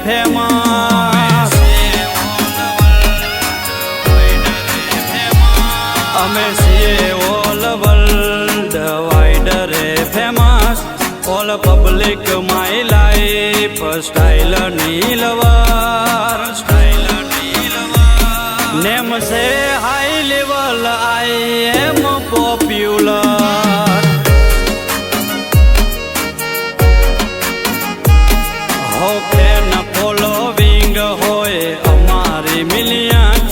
Famous, અમે છીએ all world wide રે famous. All public my life style નીલવર, નેમ સે high level I am popular. હો ફેન ફોલોવિંગ હોય અમારી million.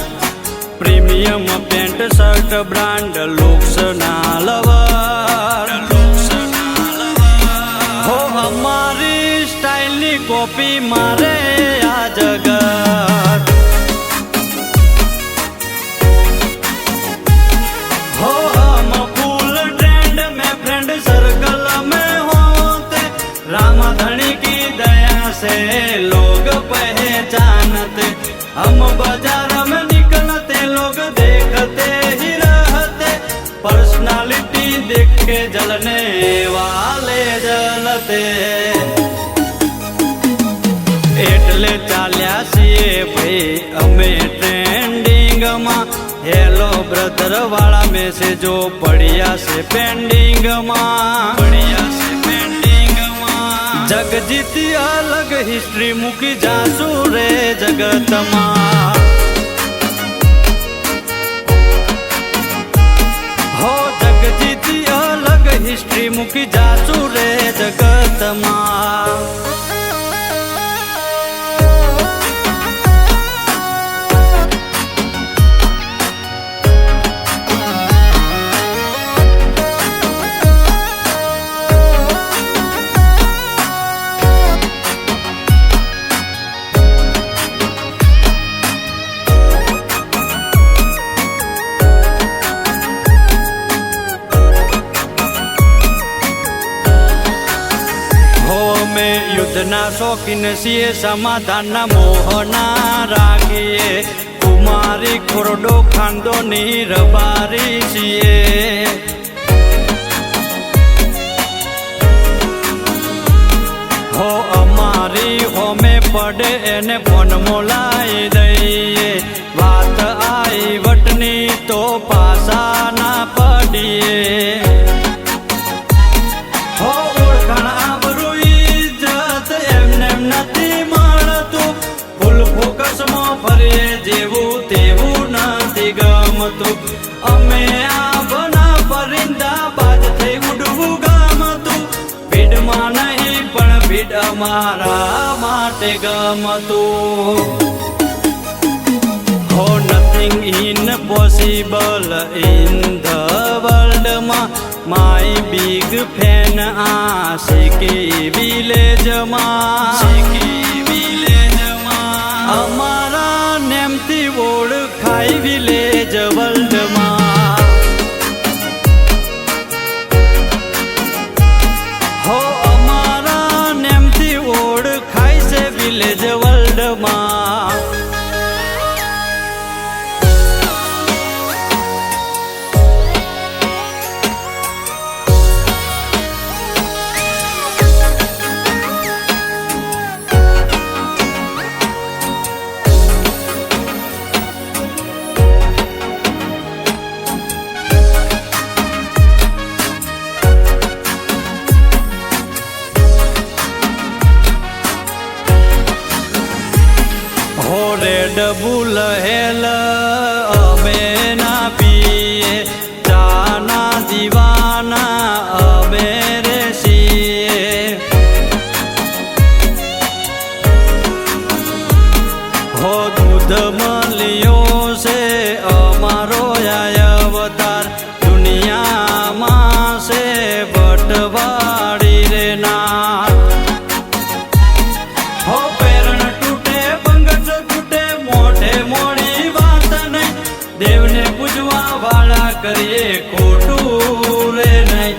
Premium pant shirt brand looks ના લવર. હો અમારી સ્ટાઇલની કોપી મારે આ જગત. हो हम फुल ट्रेंड में फ्रेंड सर्कल में होते. रामधनी की दया से लोग पहचानते. हम बाजार में निकलते लोग देखते ही रहते. पर्सनालिटी देख के जलने वाले जलते. એટલે ચાલ્યા છીએ ભાઈ અમે ટ્રેન્ડિંગમાં. હેલો બ્રધર વાળા મેસેજો પડ્યા છે પેન્ડિંગમાં. જગજીતી અલગ હિસ્ટ્રી મૂકી જાશું રે જગતમાં. હો જગજીતી અલગ હિસ્ટ્રી મૂકી જાશું રે જગતમાં. યુદ્ધના શોખીન છીએ સમાધાનના મોહના રાખીએ. કુમારી ખોરડો ખાનદોની રબારી છીએ. હો અમારી હોમે પડે એને ફોન મોલાઈ દઈએ. વાત આઈ વટની તો પાસા ના પડીએ. હો ઓળખાણ આબરૂ નથી મળતું. ફૂલ ફોકસમાં ફરીએ જેવું તેવું નથી ગમતું. અમે આભના પરિંદા બાજ થઈ ઉડવું ગમતું. ભીડમાં નહીં પણ ભીડ અમારા માટે ગમતું. હો નથિંગ ઇમ્પોસિબલ ઇન ધ વર્લ્ડમાં. માય બિગ ફેન આશિકી વિલેજમાં. અમારા નેમથી ઓળખાય વિલેજ વર્લ્ડમાં. હો અમારા નેમથી ઓળખાય છે વિલેજ વર્લ્ડમાં. રેડ બુલ હેલ અમે ના પીએ. ચાના દીવાના અમે રે છીએ. હો દૂધ મળ્યો છે અમારો અવતાર. દુનિયામાં છે બટવાડી રે ના. હો પેરણ તૂટે બંગટ તૂટે મોઢે મોડી વાત નહીં. દેવને પૂજવા વાળા કરીએ ખોટું રે નહીં.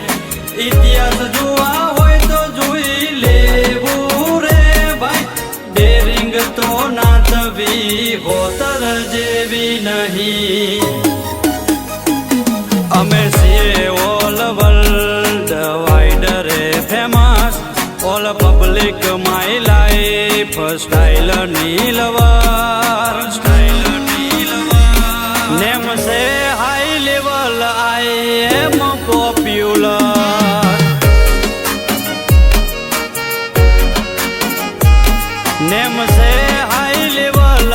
ઇતિહાસ જોવા હોય તો જોઈ લેવું રે ભાઈ. ડેરિંગ તો ના થવી હોતર જેવી નહીં. અમે છીએ ઓલ વર્લ્ડ વાઇડ રે famous. All public my life style નીલવાર નેમ સે high level I am popular name સે હાઈ લેવલ